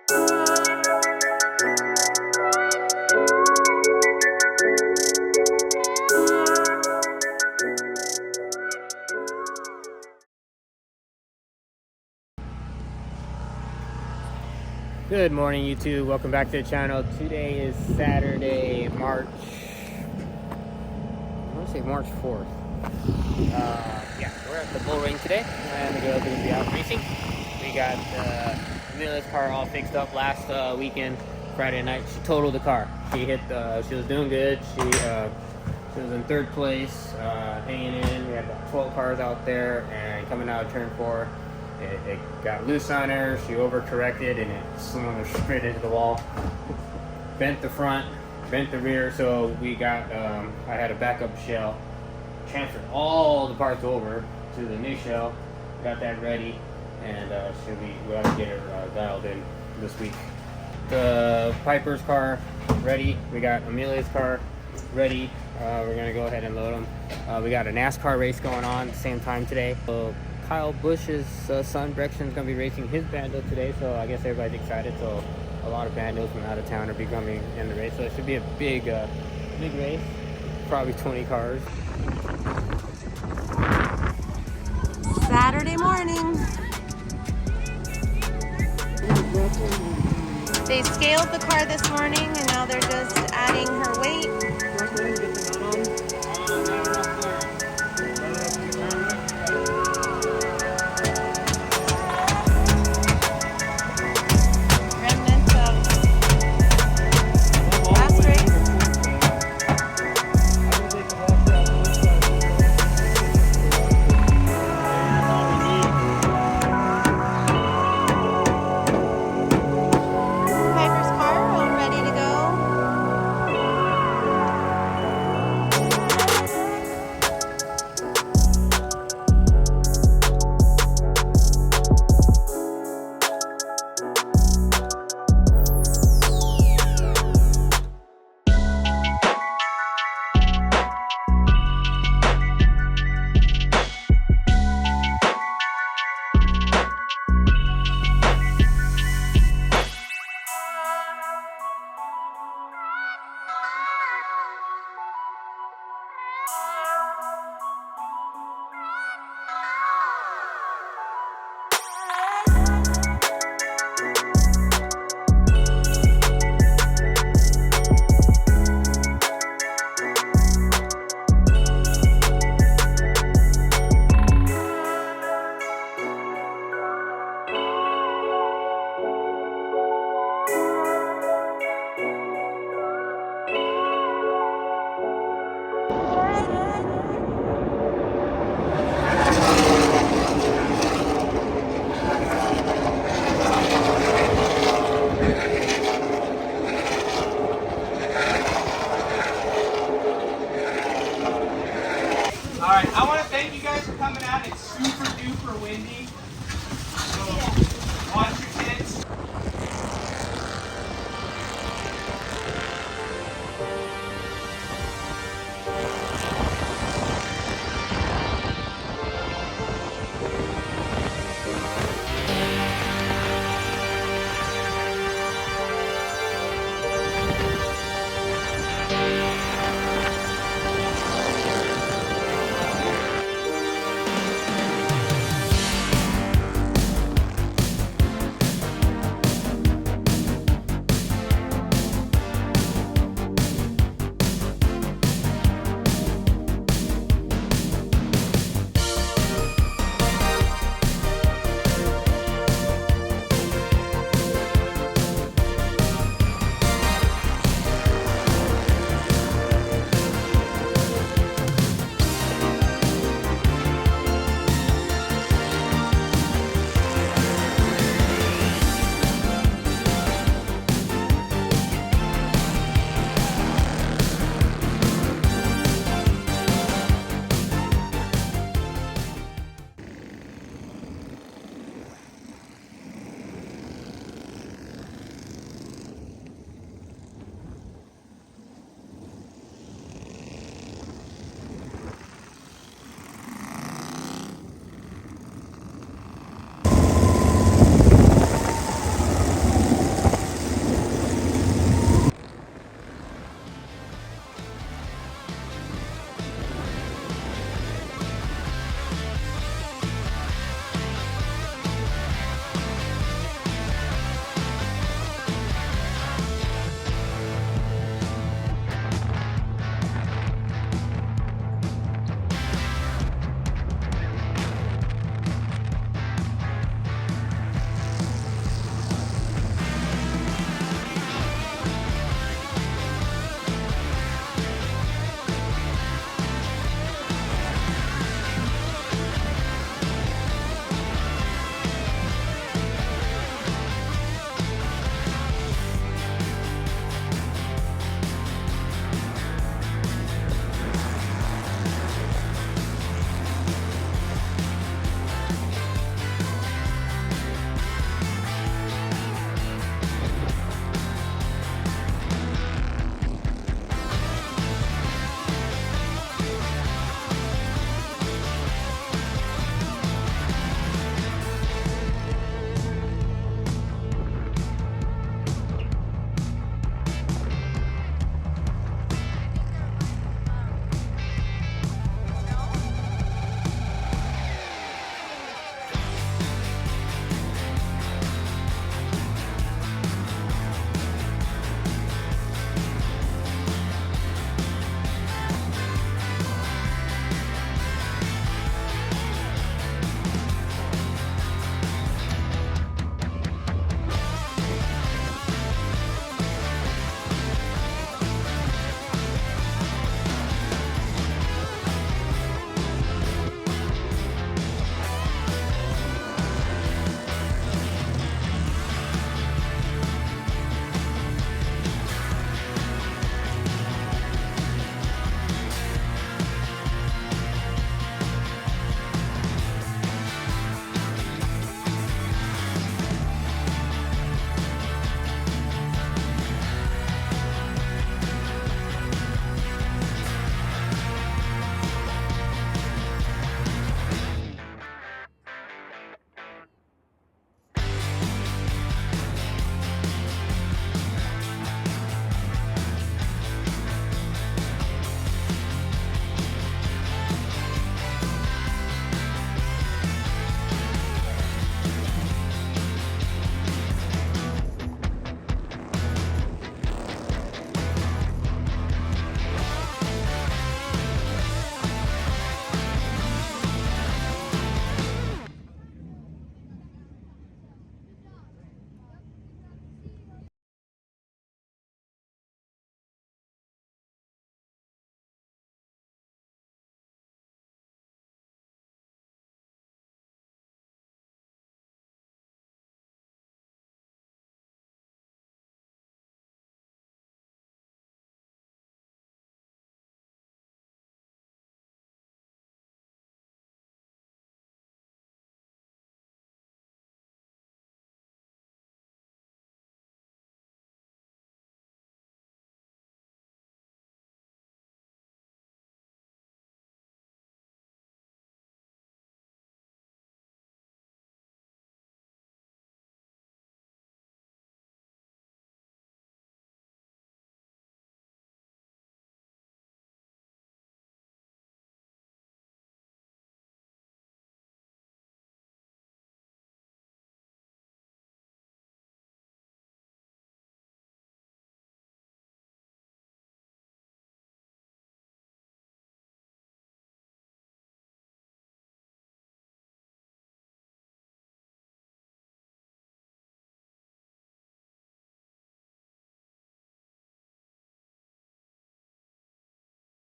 Good morning, YouTube. Welcome back to the channel. Today is Saturday, March 4th. Yeah, we're at the Bullring today, and the girls are going to be out racing. We got Amelia's car all fixed up last weekend, Friday night. She totaled the car. She was doing good. She was in third place, hanging in. We had about 12 cars out there, and coming out of turn 4. It got loose on her, she overcorrected, and it swung her straight into the wall. Bent the front, bent the rear, so we got, I had a backup shell. Transferred all the parts over to the new shell, got that ready, and we'll have to get her dialed in this week. The Piper's car ready, we got Amelia's car ready. We're gonna go ahead and load them. We got a NASCAR race going on at the same time today. So Kyle Busch's son Brexton's gonna be racing his bando today, so I guess everybody's excited. So a lot of bandos from out of town are be coming in the race, so it should be a big race. Probably 20 cars. Saturday morning. They scaled the car this morning, and now they're just adding her weight.